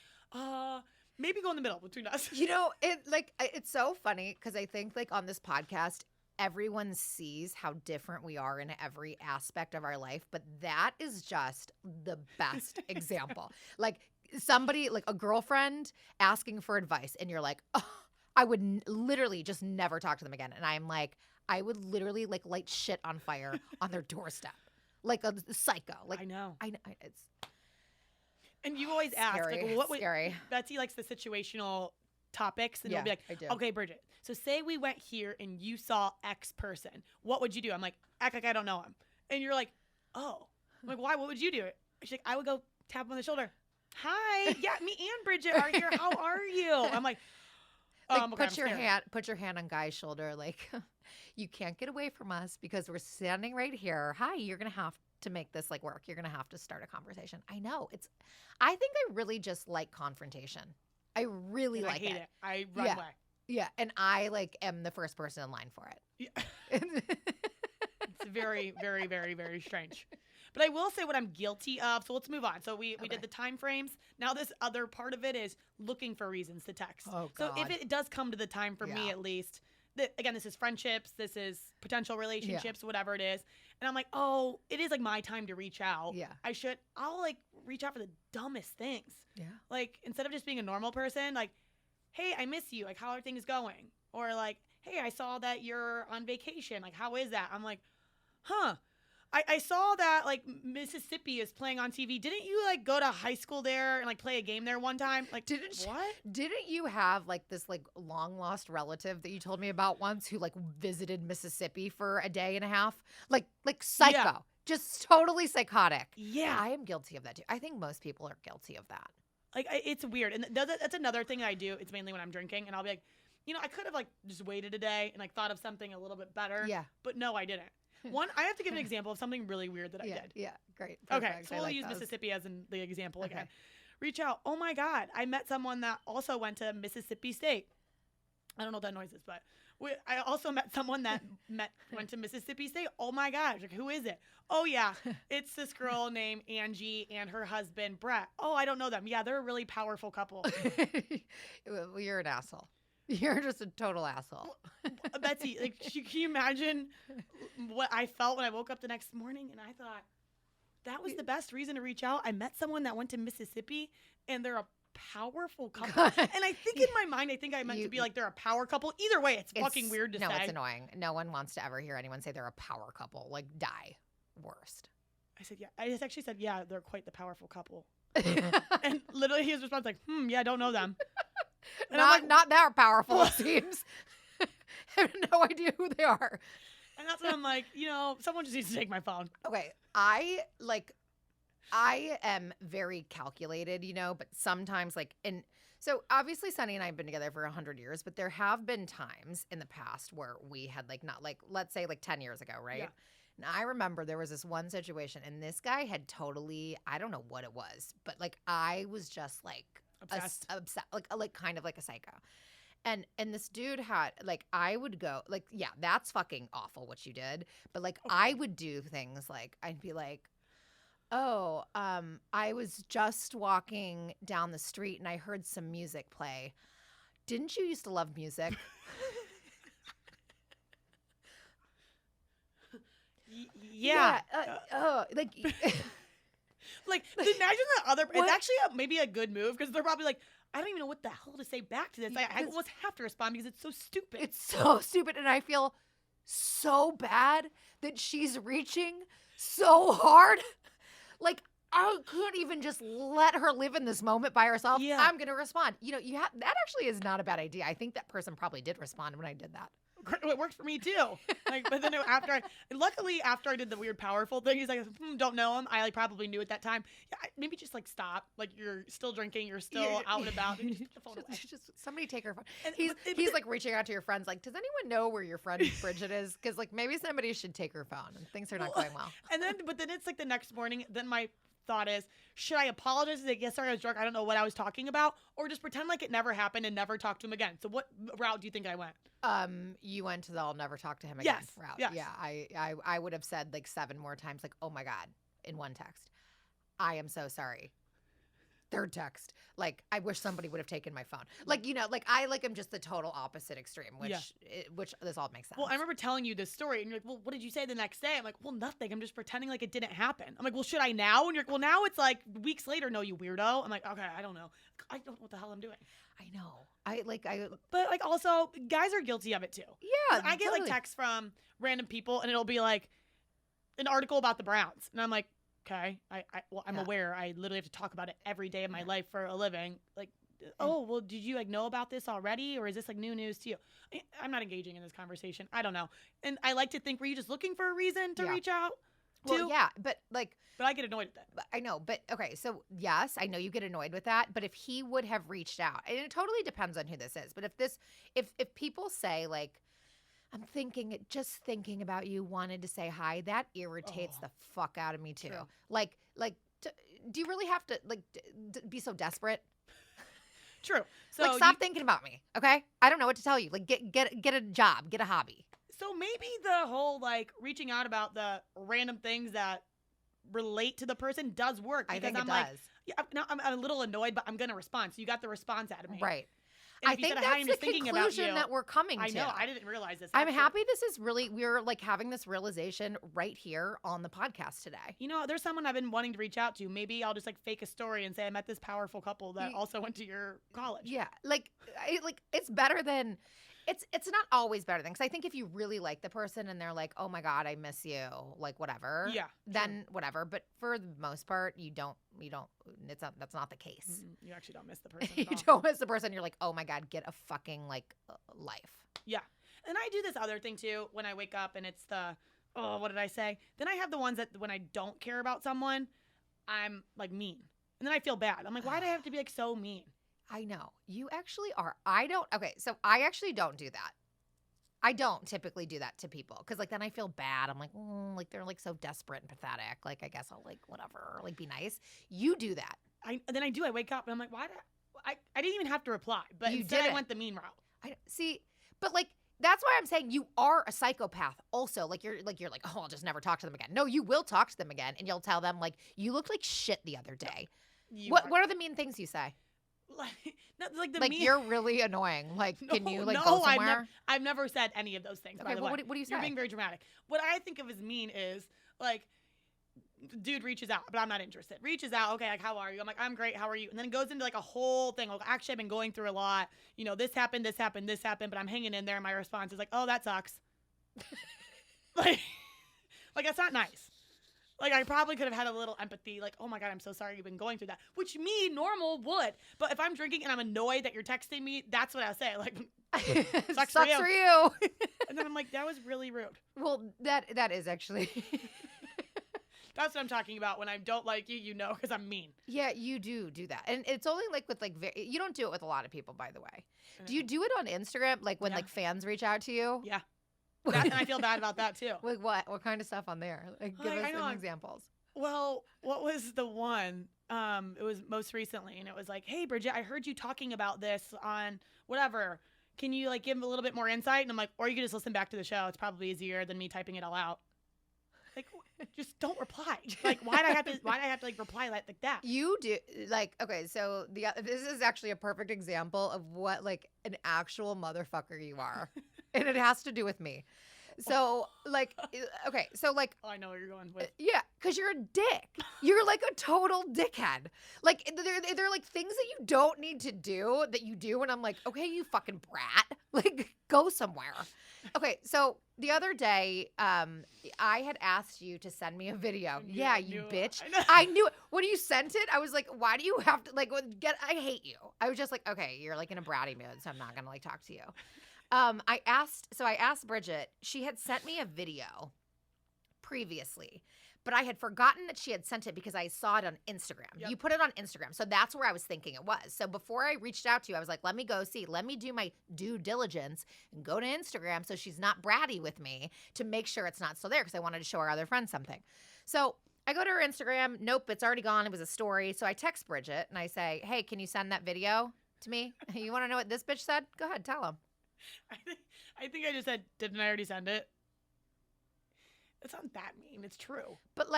maybe go in the middle between us. You know, it's so funny because I think like on this podcast, everyone sees how different we are in every aspect of our life, but that is just the best example. Like somebody, like a girlfriend asking for advice, and you're like, oh, I would literally just never talk to them again. And I'm like, I would literally like light shit on fire on their doorstep, like a psycho. Like I know. It's and you always ask, scary. like, well, what would scary. Betsy likes the situational topics, and you'll be like, I do. okay, Bridget. So say we went here and you saw X person. What would you do? I'm like, act like I don't know him. And you're like, oh. I'm like, why? What would you do? She's like, I would go tap him on the shoulder. Hi. Yeah, me and Bridget are here. How are you? I'm like, like okay, put your hand on Guy's shoulder. Like, you can't get away from us because we're standing right here. Hi, you're going to have to make this like work. You're going to have to start a conversation. I know. I think I really just like confrontation. I really like it. I hate it. I run away. Yeah, and I like am the first person in line for it. Yeah. It's very, very, very, very strange. But I will say what I'm guilty of. So let's move on. So we did the time frames. Now this other part of it is looking for reasons to text. Oh, so God. if it does come to the time for me at least, again, this is friendships, this is potential relationships, whatever it is. And I'm like, oh, it is like my time to reach out. Yeah. I'll like reach out for the dumbest things. Yeah. Like instead of just being a normal person, like, hey, I miss you. Like, how are things going? Or like, hey, I saw that you're on vacation. Like, how is that? I'm like, huh. I saw that like Mississippi is playing on TV. Didn't you like go to high school there and like play a game there one time? Like, Didn't you have like this like long lost relative that you told me about once who like visited Mississippi for a day and a half? Like psycho. Just totally psychotic. Yeah. I am guilty of that too. I think most people are guilty of that. Like, it's weird. And that's another thing that I do. It's mainly when I'm drinking, and I'll be like, I could have, like, just waited a day and, like, thought of something a little bit better. Yeah. But no, I didn't. One, I have to give an example of something really weird that I did. Yeah, great. Okay, Perfect. so we'll use Mississippi as the example again. Reach out. Oh, my God. I met someone that also went to Mississippi State. I don't know what that noise is, but I also met someone that went to Mississippi State. Oh, my gosh. Like, who is it? Oh, yeah. It's this girl named Angie and her husband, Brett. Oh, I don't know them. Yeah, they're a really powerful couple. Well, you're an asshole. You're just a total asshole. Betsy, like, can you imagine what I felt when I woke up the next morning? And I thought, that was the best reason to reach out. I met someone that went to Mississippi, and they're a powerful couple. And I think in my mind, I meant to be like, they're a power couple. Either way, it's fucking weird to say. No, it's annoying. No one wants to ever hear anyone say they're a power couple. Like, die. Worst. I said, yeah. I just actually said, yeah, they're quite the powerful couple. And literally his response like, yeah, I don't know them. And not that powerful, it seems. I have no idea who they are. And that's when I'm like, someone just needs to take my phone. Okay. I am very calculated, but sometimes so obviously Sunny and I have been together for 100 years, but there have been times in the past where we had let's say 10 years ago, right? Yeah. And I remember there was this one situation, and this guy had totally, I don't know what it was, but I was just obsessed, kind of like a psycho. And this dude had I would go yeah, that's fucking awful what you did, but okay. I would do things I'd be like, oh, I was just walking down the street and I heard some music play. Didn't you used to love music? Yeah. Imagine the other. It's actually maybe a good move because they're probably like, I don't even know what the hell to say back to this. I almost have to respond because it's so stupid. It's so stupid, and I feel so bad that she's reaching so hard. I couldn't even just let her live in this moment by herself. Yeah. I'm gonna respond. That actually is not a bad idea. I think that person probably did respond when I did that. It worked for me too. But then luckily after I did the weird powerful thing, he's like, don't know him. I probably knew at that time. Yeah, maybe just stop. You're still drinking. You're still out and about. Maybe just put the phone away. Just somebody take her phone. And he's reaching out to your friends. Does anyone know where your friend Bridget is? Because maybe somebody should take her phone. Things are not going well. But then it's the next morning. Then my thought is, should I apologize and say, yes, sorry, I was drunk, I don't know what I was talking about, or just pretend like it never happened and never talk to him again? So what route do you think I went? You went to the I'll never talk to him again route. Yes. Yeah, I would have said 7 more times, oh my God, in one text. I am so sorry. Third text. I wish somebody would have taken my phone. I am just the total opposite extreme, which this all makes sense. Well, I remember telling you this story, and you're like, well, what did you say the next day? I'm like, well, nothing. I'm just pretending like it didn't happen. I'm like, well, should I now? And you're like, well, now it's weeks later. No, you weirdo. I'm like, okay, I don't know. I don't know what the hell I'm doing. I know. But also, guys are guilty of it too. Yeah, I get totally. Texts from random people, and it'll be an article about the Browns, and I'm like, okay, I'm aware. I literally have to talk about it every day of my life for a living. Oh, well, did you know about this already, or is this new news to you? I'm not engaging in this conversation. I don't know. And I like to think, were you just looking for a reason to reach out? Well, yeah, but But I get annoyed with that. I know, but okay, so yes, I know you get annoyed with that, but if he would have reached out, and it totally depends on who this is, but if people say I'm just thinking about you, wanted to say hi, that irritates the fuck out of me too. True. Do you really have to be so desperate? True. So stop thinking about me, okay? I don't know what to tell you. Get a job, get a hobby. So maybe the whole reaching out about the random things that relate to the person does work. I think I'm does. I'm a little annoyed, but I'm gonna respond. So you got the response out of me, right? And I think that's the conclusion that we're coming to. I know. I didn't realize this. I'm happy this is we're having this realization right here on the podcast today. There's someone I've been wanting to reach out to. Maybe I'll just fake a story and say I met this powerful couple that also went to your college. Yeah. It's better than, it's not always better than, because I think if you really like the person and they're like, oh my God, I miss you, whatever. Yeah. Then whatever. But for the most part, that's not the case. You actually don't miss the person. You don't miss the person. You're like, oh my God, get a fucking life. Yeah. And I do this other thing too when I wake up and it's the oh, what did I say? Then I have the ones that when I don't care about someone, I'm like mean. And then I feel bad. I'm like, why do I have to be like so mean? I know. You actually are. Okay, so I actually don't do that. I don't typically do that to people because like then I feel bad. I'm like, like they're like so desperate and pathetic. Like I guess I'll like whatever, like be nice. You do that. Then I do. I wake up and I'm like, why did I didn't even have to reply, but You instead did I went the mean route. I see, but like that's why I'm saying you are a psychopath. Also, like you're like oh, I'll just never talk to them again. No, you will talk to them again, and you'll tell them like you looked like shit the other day. What are the mean things you say? Like you're really annoying. Like, no, can you like no, go somewhere? I've never said any of those things. Okay, by the way. What do you say? You're being very dramatic. What I think of as mean is like, dude reaches out, but I'm not interested. Reaches out, okay, like how are you? I'm like, I'm great. How are you? And then it goes into like a whole thing. Like, actually, I've been going through a lot. You know, this happened, but I'm hanging in there. And my response is like, oh, that sucks. like that's not nice. Like, I probably could have had a little empathy, like, oh my God, I'm so sorry you've been going through that, which me, normal, would. But if I'm drinking and I'm annoyed that you're texting me, that's what I'll say. Like, sucks for you. And then I'm like, that was really rude. Well, that is actually. That's what I'm talking about when I don't like you, you know, because I'm mean. Yeah, you do that. And it's only like with like, you don't do it with a lot of people, by the way. Do you do it on Instagram? Like when like fans reach out to you? Yeah. And I feel bad about that too. Like what? What kind of stuff on there? Like give us some examples. Well, what was the one? It was most recently, and it was like, hey, Bridget, I heard you talking about this on whatever. Can you like give a little bit more insight? And I'm like, or you can just listen back to the show. It's probably easier than me typing it all out. Like, just don't reply. Like, why'd I have to like reply like that? You do like, okay, so this is actually a perfect example of what like an actual motherfucker you are. And it has to do with me. So like, okay, so like. Oh, I know where you're going with. Yeah, because you're a dick. You're like a total dickhead. Like they're like things that you don't need to do that you do. And I'm like, okay, you fucking brat. Like go somewhere. Okay, so the other day, I had asked you to send me a video. Yeah, you bitch. I knew it. When you sent it, I was like, why do you have to like I hate you. I was just like, okay, you're like in a bratty mood, so I'm not gonna like talk to you. I asked Bridget, she had sent me a video previously, but I had forgotten that she had sent it because I saw it on Instagram. Yep. You put it on Instagram. So that's where I was thinking it was. So before I reached out to you, I was like, let me go see. Let me do my due diligence and go to Instagram so she's not bratty with me to make sure it's not still there because I wanted to show our other friends something. So I go to her Instagram. Nope, it's already gone. It was a story. So I text Bridget and I say, hey, can you send that video to me? You want to know what this bitch said? Go ahead, tell him. I think I just said, didn't I already send it? It's not that mean. It's true. But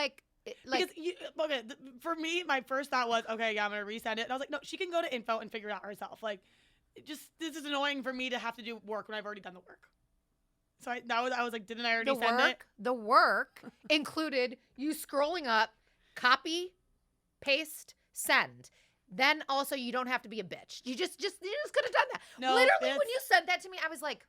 for me, my first thought was, okay, yeah, I'm going to resend it. And I was like, no, she can go to info and figure it out herself. Like, this is annoying for me to have to do work when I've already done the work. So I was like, didn't I already send it? The work included you scrolling up, copy, paste, send. Then also you don't have to be a bitch. You just could have done that. No, literally when you sent that to me, I was like,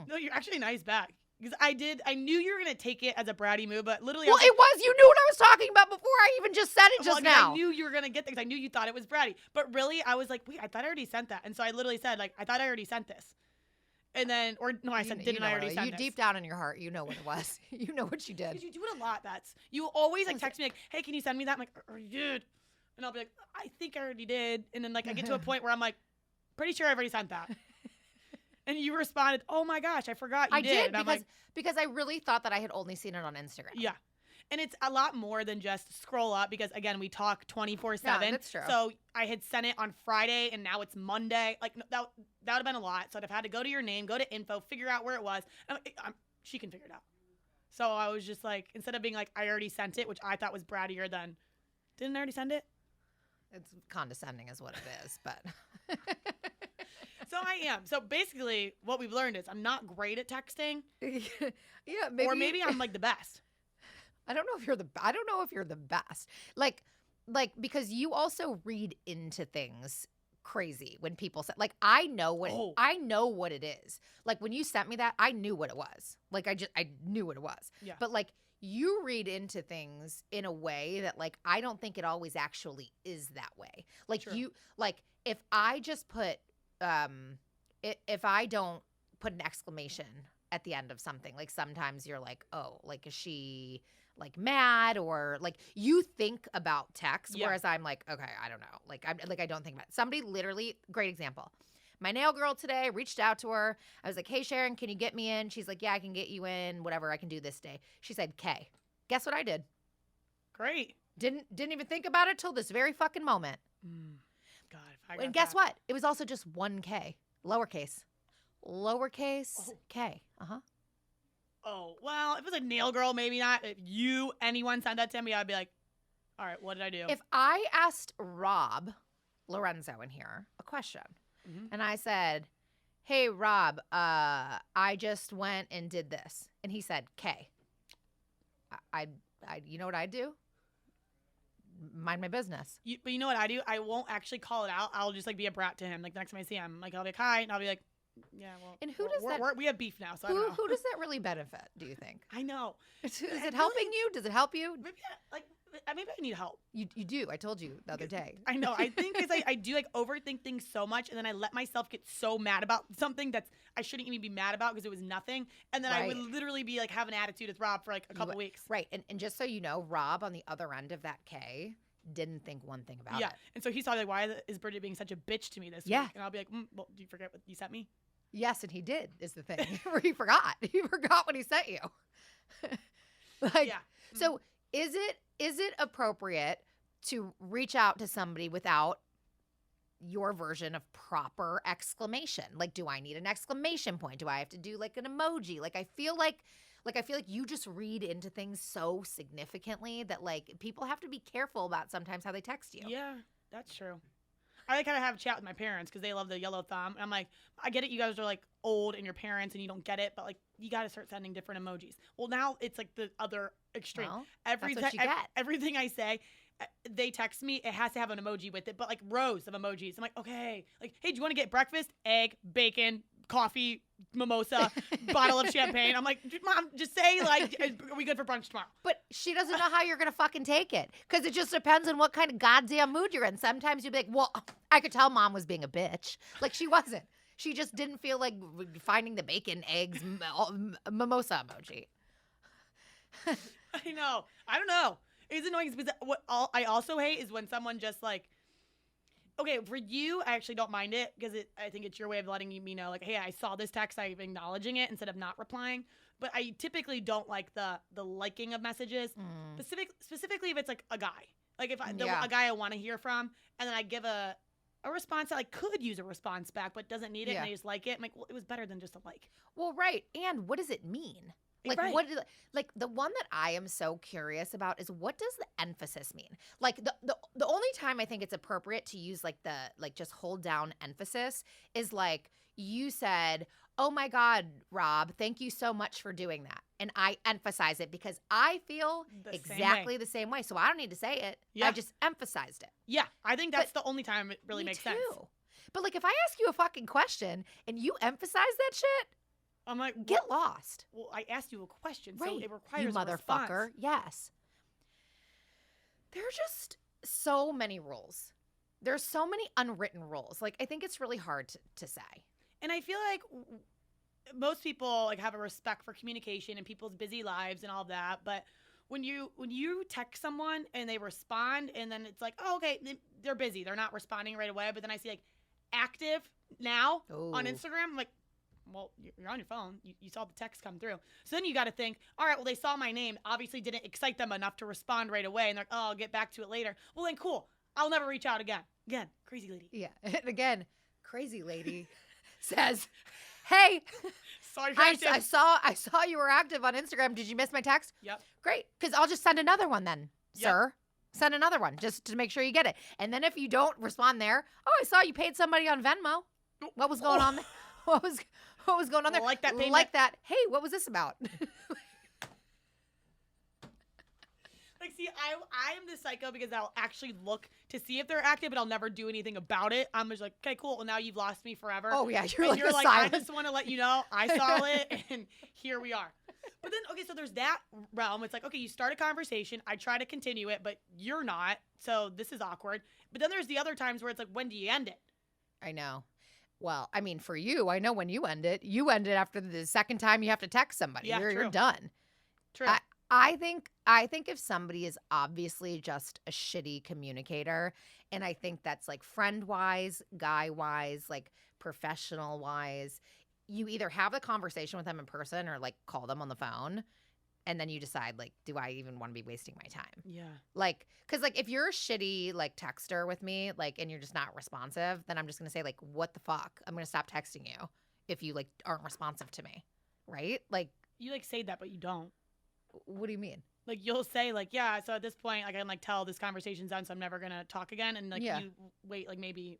No, you're actually nice back. Because I knew you were going to take it as a bratty move, but literally. Well, you knew what I was talking about before I even just said it just now. I knew you were going to get this. I knew you thought it was bratty. But really, I was like, wait, I thought I already sent that. And so I literally said, like, I thought I already sent this. And then, I said, didn't I already send this? You deep down in your heart, you know what it was. You know what you did. Because you do it a lot, Bats. You always, like, text me, like, hey, can you send me that? I'm like, oh, you did. And I'll be like, I think I already did. And then, like, I get to a point where I'm like, pretty sure I've already sent that. And you responded, oh my gosh, I forgot you did. I did because I really thought that I had only seen it on Instagram. Yeah. And it's a lot more than just scroll up because, again, we talk 24/7. Yeah, that's true. So I had sent it on Friday and now it's Monday. Like, that would have been a lot. So I'd have had to go to your name, go to info, figure out where it was. She can figure it out. So I was just like, instead of being like, I already sent it, which I thought was brattier than, didn't I already send it? It's condescending is what it is, but... So I am. So basically, what we've learned is I'm not great at texting. Yeah, maybe. Or maybe I'm like the best. I don't know if you're the best. Like because you also read into things crazy when people say, like, I know what it is. Like when you sent me that, I knew what it was. Like I knew what it was. Yeah. But like you read into things in a way that like I don't think it always actually is that way. Like True. you like if I just put if I don't put an exclamation at the end of something. Like sometimes you're like, oh, like is she like mad or like you think about text, whereas I'm like, okay, I don't know. Like I don't think about it. Somebody literally, great example. My nail girl today reached out to her. I was like, hey Sharon, can you get me in? She's like, yeah, I can get you in. Whatever, I can do this day. She said K. Guess what I did? Great. Didn't even think about it till this very fucking moment. God, if I got And guess that. what? It was also just one K, lowercase K. Oh, well, if it was a nail girl, maybe not. If anyone sent that to me, I'd be like, all right, what did I do? If I asked Rob Lorenzo in here a question, and I said, hey, Rob, I just went and did this, and he said K, I you know what I'd do? Mind my business. But you know what I do? I won't actually call it out. I'll just like be a brat to him. Like the next time I see him, like I'll be like, hi, and I'll be like, yeah, well. And who does that? We have beef now, so I don't know. Who does that really benefit? Do you think? I know. Is it helping you? Does it help you? Maybe I need help. You do. I told you the other day. I know. I think because I do like overthink things so much, and then I let myself get so mad about something that I shouldn't even be mad about because it was nothing, and then I would literally be like have an attitude with Rob for like a couple weeks. Right. And just so you know, Rob on the other end of that K didn't think one thing about it. Yeah. And so he's probably like, why is Bridget being such a bitch to me this week? And I'll be like, well, do you forget what you sent me? Yes, and he did, is the thing. He forgot. He forgot what he sent you. So is it appropriate to reach out to somebody without your version of proper exclamation? Like, do I need an exclamation point? Do I have to do like an emoji? Like I feel like you just read into things so significantly that like people have to be careful about sometimes how they text you. Yeah, that's true. I kind of have a chat with my parents because they love the yellow thumb. And I'm like, I get it. You guys are like old and your parents and you don't get it, but like you got to start sending different emojis. Well, now it's like the other extreme. Well, that's what you get. Everything I say, they text me, it has to have an emoji with it, but like rows of emojis. I'm like, okay, like, hey, do you want to get breakfast? Egg, bacon, coffee, mimosa, bottle of champagne. I'm like, Mom, just say like, are we good for brunch tomorrow? But she doesn't know how you're going to fucking take it because it just depends on what kind of goddamn mood you're in. Sometimes you'd be like, well, I could tell Mom was being a bitch. Like she wasn't. She just didn't feel like finding the bacon, eggs, mimosa emoji. I know. I don't know. It's annoying because I also hate is when someone just like, okay, for you, I actually don't mind it because I think it's your way of letting me know, like, hey, I saw this text, I'm acknowledging it instead of not replying. But I typically don't like the liking of messages, specifically if it's like a guy. Like if a guy I want to hear from, and then I give a response that I could use a response back, but doesn't need it, and I just like it. I'm like, well, it was better than just a like. Well, right. And what does it mean? Like like the one that I am so curious about is what does the emphasis mean? Like the only time I think it's appropriate to use like the just hold down emphasis is like you said, "Oh my God, Rob, thank you so much for doing that." And I emphasize it because I feel exactly the same way. So I don't need to say it. Yeah. I just emphasized it. Yeah, I think that's the only time it really makes sense. But like if I ask you a fucking question and you emphasize that shit, I'm like, get lost. Well, I asked you a question, right. So it requires you a motherfucker. Response. Yes. There are just so many rules. There's so many unwritten rules. Like I think it's really hard to say. And I feel like most people like have a respect for communication and people's busy lives and all that, but when you text someone and they respond and then it's like, oh, okay, they're busy, they're not responding right away, but then I see like active now on Instagram, I'm like, well, you're on your phone. You saw the text come through. So then you got to think, all right, well, they saw my name, obviously didn't excite them enough to respond right away. And they're like, oh, I'll get back to it later. Well, then cool. I'll never reach out again. Again, crazy lady. Yeah. And again, crazy lady says, hey, sorry, I saw you were active on Instagram. Did you miss my text? Yep. Great. Because I'll just send another one then, sir. Send another one just to make sure you get it. And then if you don't respond there, oh, I saw you paid somebody on Venmo. What was going on there? What was going on there? Like that payment. Like that. Hey, what was this about? Like, see, I am the psycho because I'll actually look to see if they're active, but I'll never do anything about it. I'm just like, okay, cool. Well, now you've lost me forever. Oh, yeah. You're like, I just want to let you know I saw it, and here we are. But then, okay, so there's that realm. It's like, okay, you start a conversation. I try to continue it, but you're not. So this is awkward. But then there's the other times where it's like, when do you end it? I know. Well, I mean, for you, I know when you end it after the second time you have to text somebody. Yeah, you're done. True. I think if somebody is obviously just a shitty communicator, and I think that's like friend-wise, guy-wise, like professional-wise, you either have a conversation with them in person or like call them on the phone. And then you decide, like, do I even want to be wasting my time? Yeah. Like, because, like, if you're a shitty, like, texter with me, like, and you're just not responsive, then I'm just going to say, like, what the fuck? I'm going to stop texting you if you, like, aren't responsive to me. Right? Like. You, like, say that, but you don't. What do you mean? Like, you'll say, like, yeah, so at this point, like, I can, like, tell this conversation's done, so I'm never going to talk again. And, like, you wait, like, maybe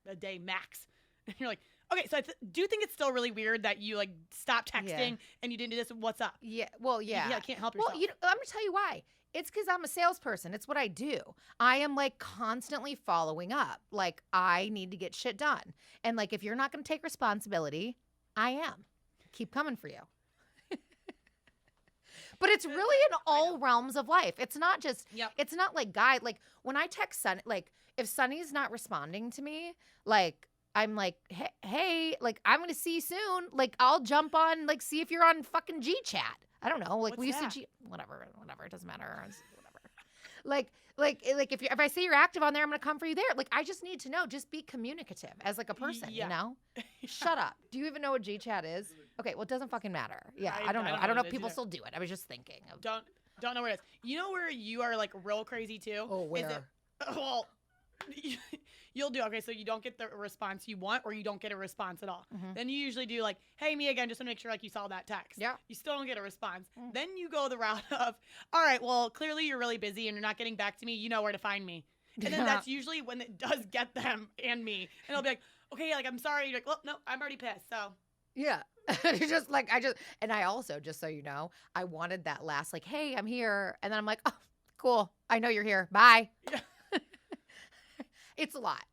a day max. And you're like, okay, so I do think it's still really weird that you, like, stopped texting and you didn't do this. What's up? Yeah, well, yeah. Yeah, I can't help yourself. Well, I'm going to tell you why. It's because I'm a salesperson. It's what I do. I am, like, constantly following up. Like, I need to get shit done. And, like, if you're not going to take responsibility, I am. Keep coming for you. But it's really in all realms of life. It's not just, it's not like like, when I text Sunny, like, if Sunny's not responding to me, like, I'm like, hey, like, I'm going to see you soon. Like, I'll jump on, like, see if you're on fucking G-Chat. I don't know. Like, What's used to whatever. It doesn't matter. It's whatever. Like if I see you're active on there, I'm going to come for you there. Like, I just need to know. Just be communicative as, like, a person, you know? Shut up. Do you even know what G-Chat is? Okay, well, it doesn't fucking matter. Yeah, I don't know. I don't know if people still do it. I was just thinking. Don't know where it is. You know where you are, like, real crazy, too? Oh, where? Is it, well, you'll do, okay, so you don't get the response you want or you don't get a response at all. Mm-hmm. Then you usually do, like, hey, me again, just to make sure, like, you saw that text. Yeah. You still don't get a response. Mm. Then you go the route of, all right, well, clearly you're really busy and you're not getting back to me. You know where to find me. And then that's usually when it does get them and me. And I'll be like, okay, like, I'm sorry. You're like, well, no, I'm already pissed, so. Yeah. Just like, and I also, just so you know, I wanted that last, like, hey, I'm here. And then I'm like, oh, cool. I know you're here. Bye. Yeah. It's a lot.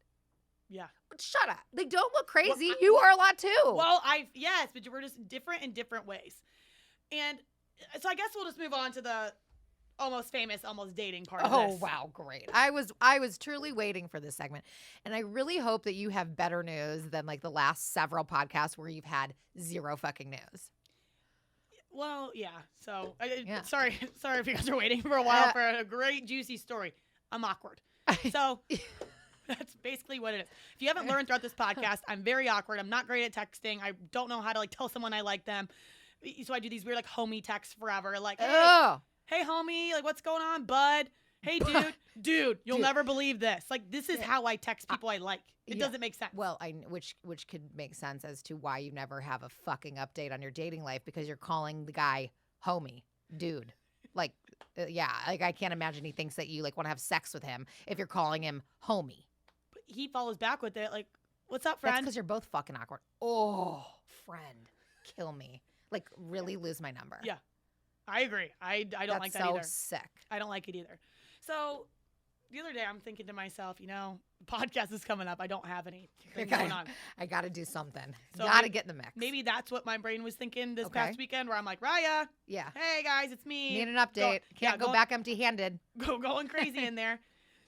Yeah. Shut up. Like, don't look crazy. Well, you are a lot too. Well, yes, but we're just different in different ways. And so I guess we'll just move on to the almost famous, almost dating part of this. Oh, wow. Great. I was truly waiting for this segment. And I really hope that you have better news than, like, the last several podcasts where you've had zero fucking news. Well, yeah. So, sorry if you guys are waiting for a while for a great, juicy story. I'm awkward. So that's basically what it is. If you haven't learned throughout this podcast, I'm very awkward. I'm not great at texting. I don't know how to, like, tell someone I like them. So I do these weird, like, homie texts forever. Like, hey, homie, like, what's going on, bud? Hey, dude, you'll never believe this. Like, this is how I text people I like. It doesn't make sense. Well, which could make sense as to why you never have a fucking update on your dating life, because you're calling the guy homie, dude. Like, like, I can't imagine he thinks that you, like, want to have sex with him if you're calling him homie. But he follows back with it, like, what's up, friend? That's because you're both fucking awkward. Oh, friend, kill me. Like, really lose my number. Yeah, I agree. I don't like that either. That's so sick. I don't like it either. So the other day I'm thinking to myself, the podcast is coming up. I don't have anything going on. I got to do something. So got to get in the mix. Maybe that's what my brain was thinking this past weekend, where I'm like, Raya. Yeah. Hey, guys, it's me. Need an update. Can't go back empty-handed. Going crazy in there.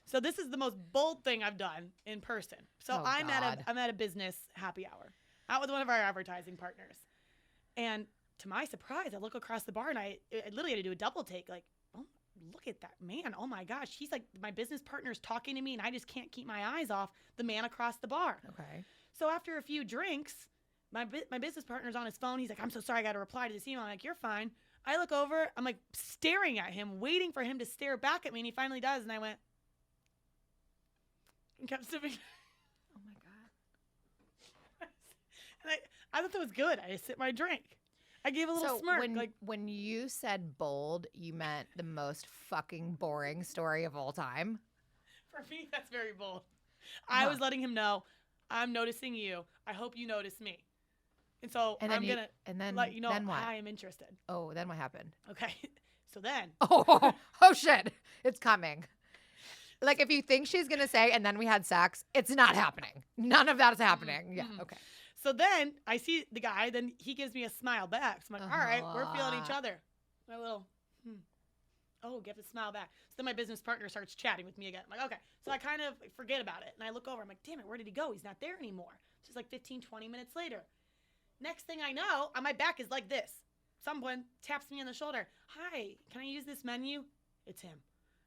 So this is the most bold thing I've done in person. So I'm at a business happy hour out with one of our advertising partners. And to my surprise, I look across the bar and I literally had to do a double take. Like, oh, look at that man. Oh my gosh. He's like, my business partner's talking to me and I just can't keep my eyes off the man across the bar. Okay. So after a few drinks, my business partner's on his phone. He's like, I'm so sorry, I got to reply to this email. I'm like, you're fine. I look over, I'm like staring at him, waiting for him to stare back at me. And he finally does. And I went, and kept sipping. Oh my God. And I thought that was good. I just sipped my drink. I gave a little smirk. When you said bold, you meant the most fucking boring story of all time? For me, that's very bold. I was letting him know, I'm noticing you. I hope you notice me. And so I'm going to let you know I am interested. Oh, then what happened? Okay. So then. Oh, shit. It's coming. Like, if you think she's going to say, and then we had sex, it's not happening. None of that is happening. Yeah, okay. So then I see the guy, then he gives me a smile back. So I'm like, all right, we're feeling each other. My little, oh, you have to smile back. So then my business partner starts chatting with me again. I'm like, okay. So I kind of forget about it. And I look over. I'm like, damn it, where did he go? He's not there anymore. It's just like 15, 20 minutes later. Next thing I know, my back is like this. Someone taps me on the shoulder. Hi, can I use this menu? It's him.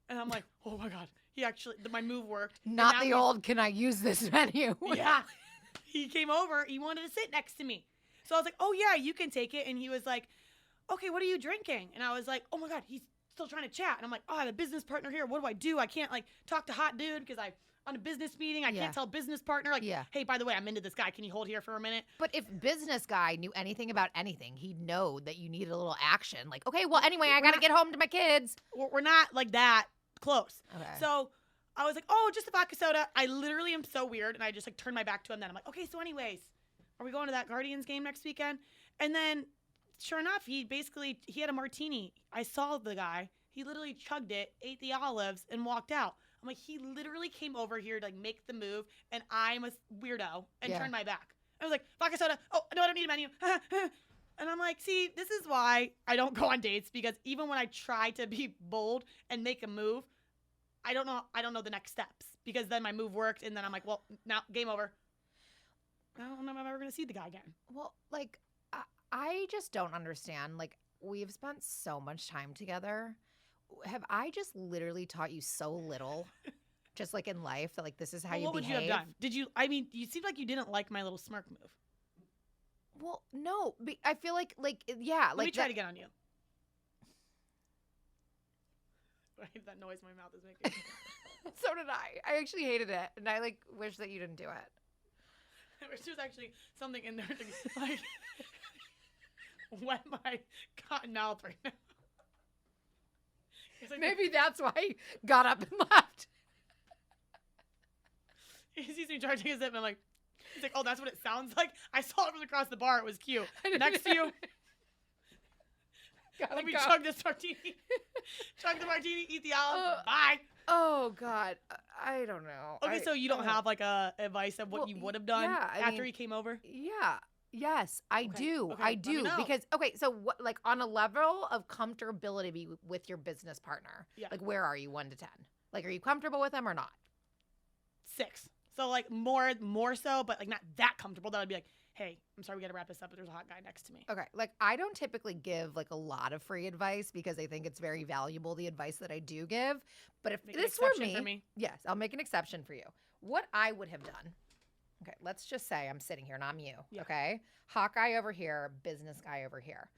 And I'm like, oh my God. He actually, my move worked. Not the old, can I use this menu? Yeah. He came over. He wanted to sit next to me. So I was like, oh yeah, you can take it. And he was like, okay, what are you drinking? And I was like, oh my God, he's still trying to chat. And I'm like, oh, I have a business partner here. What do? I can't like talk to hot dude because I'm on a business meeting. I can't tell business partner like, hey, by the way, I'm into this guy. Can you hold here for a minute? But if business guy knew anything about anything, he'd know that you needed a little action. Like, okay, well, anyway, I got to get home to my kids. We're not like that close. Okay. So I was like, oh, just a vodka soda. I literally am so weird. And I just like turned my back to him then. I'm like, okay, so anyways, are we going to that Guardians game next weekend? And then sure enough, he had a martini. I saw the guy. He literally chugged it, ate the olives, and walked out. I'm like, he literally came over here to like make the move, and I'm a weirdo and turned my back. I was like, vodka soda. Oh, no, I don't need a menu. And I'm like, see, this is why I don't go on dates, because even when I try to be bold and make a move, I don't know the next steps, because then my move worked, and then I'm like, well, now game over. I don't know if I'm ever going to see the guy again. Well, like, I just don't understand. Like, we've spent so much time together. Have I just literally taught you so little, just like in life, that like this is how you behave? What would you have done? You seemed like you didn't like my little smirk move. Well, no, I feel like, yeah. Let me try to get on you. I hate that noise my mouth is making. So did I. I actually hated it, and I like wish that you didn't do it. There's actually something in there to like wet my cotton mouth right now. Like, maybe that's why he got up and left. He sees me trying to take a sip, and I'm like, he's like, oh, that's what it sounds like? I saw it from across the bar. It was cute. Next to you. Let me chug this martini. Chug the martini, eat the olive. Bye. Oh, God. I don't know. Okay, so you don't have like a advice of what you would have done after he came over? Yeah. Yes, I do. Okay, I do. Because, so what, like on a level of comfortability with your business partner, like where are you 1 to 10? Like, are you comfortable with them or not? 6. So like more so, but like not that comfortable that I'd be like, hey, I'm sorry, we got to wrap this up, but there's a hot guy next to me. Okay. Like, I don't typically give like a lot of free advice because I think it's very valuable, the advice that I do give. But if this were me, yes, I'll make an exception for you. What I would have done. Okay, let's just say I'm sitting here and I'm you, okay? Hot guy over here, business guy over here.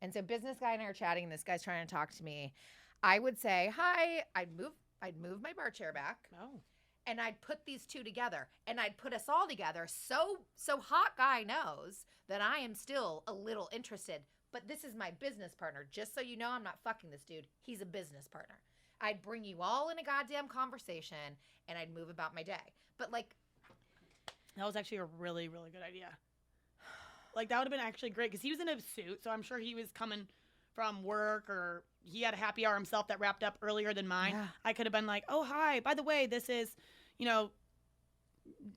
And so business guy and I are chatting, and this guy's trying to talk to me. I would say, hi. I'd move my bar chair back. Oh. And I'd put these two together, and I'd put us all together so hot guy knows that I am still a little interested. But this is my business partner. Just so you know, I'm not fucking this dude. He's a business partner. I'd bring you all in a goddamn conversation, and I'd move about my day. But like, that was actually a really, really good idea. Like, that would have been actually great, because he was in a suit, so I'm sure he was coming from work, or he had a happy hour himself that wrapped up earlier than mine. Yeah. I could have been like, oh, hi, by the way, this is,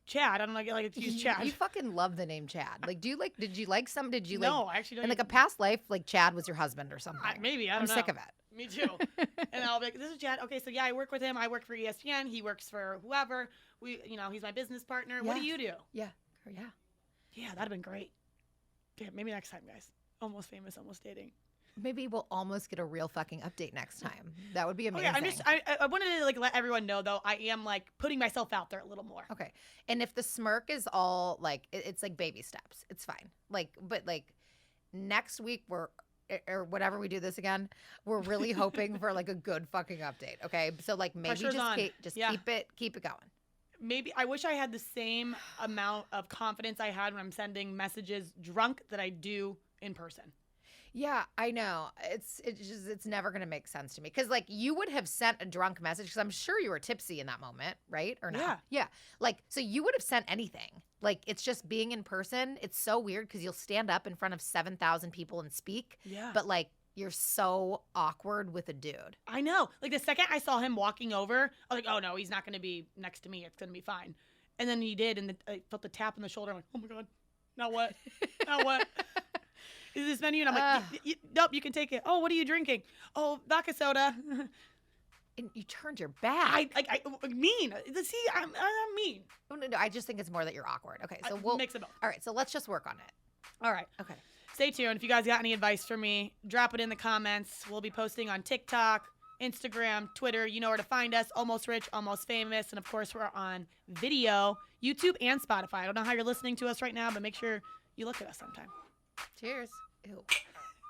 Chad. I don't like to use Chad. You fucking love the name Chad. Like, did you like No, I actually don't. In like a past life, like Chad was your husband or something. Maybe, I don't know. I'm sick of it. Me too. And I'll be like, this is Chad. Okay, so yeah, I work with him. I work for ESPN. He works for whoever. He's my business partner. Yeah. What do you do? Yeah. Yeah, that'd have been great. Yeah, maybe next time, guys. Almost famous, almost dating. Maybe we'll almost get a real fucking update next time. That would be amazing. Okay, I wanted to like let everyone know, though, I am like putting myself out there a little more. Okay. And if the smirk is all like, it's like baby steps, it's fine. Like, but like next week or whatever we do this again, we're really hoping for like a good fucking update. Okay. So like maybe keep it going. Maybe I wish I had the same amount of confidence I had when I'm sending messages drunk that I do in person. Yeah, I know. It's never going to make sense to me. Because, like, you would have sent a drunk message because I'm sure you were tipsy in that moment, right? Or not? Yeah. Like, so you would have sent anything. Like, it's just being in person. It's so weird because you'll stand up in front of 7,000 people and speak. Yeah. But, like, you're so awkward with a dude. I know. Like, the second I saw him walking over, I was like, oh, no, he's not going to be next to me. It's going to be fine. And then he did, and I felt the tap on the shoulder. I'm like, oh, my God. Now what? Now what? is this menu? And I'm like, nope, you can take it. Oh, what are you drinking? Oh, vodka soda. And you turned your back. I mean. See, I'm mean. No, I just think it's more that you're awkward. Okay, so we'll mix it both. All right, so let's just work on it. All right. Okay. Stay tuned. If you guys got any advice for me, drop it in the comments. We'll be posting on TikTok, Instagram, Twitter. You know where to find us. Almost Rich, Almost Famous. And, of course, we're on video, YouTube, and Spotify. I don't know how you're listening to us right now, but make sure you look at us sometime. Cheers. Ew.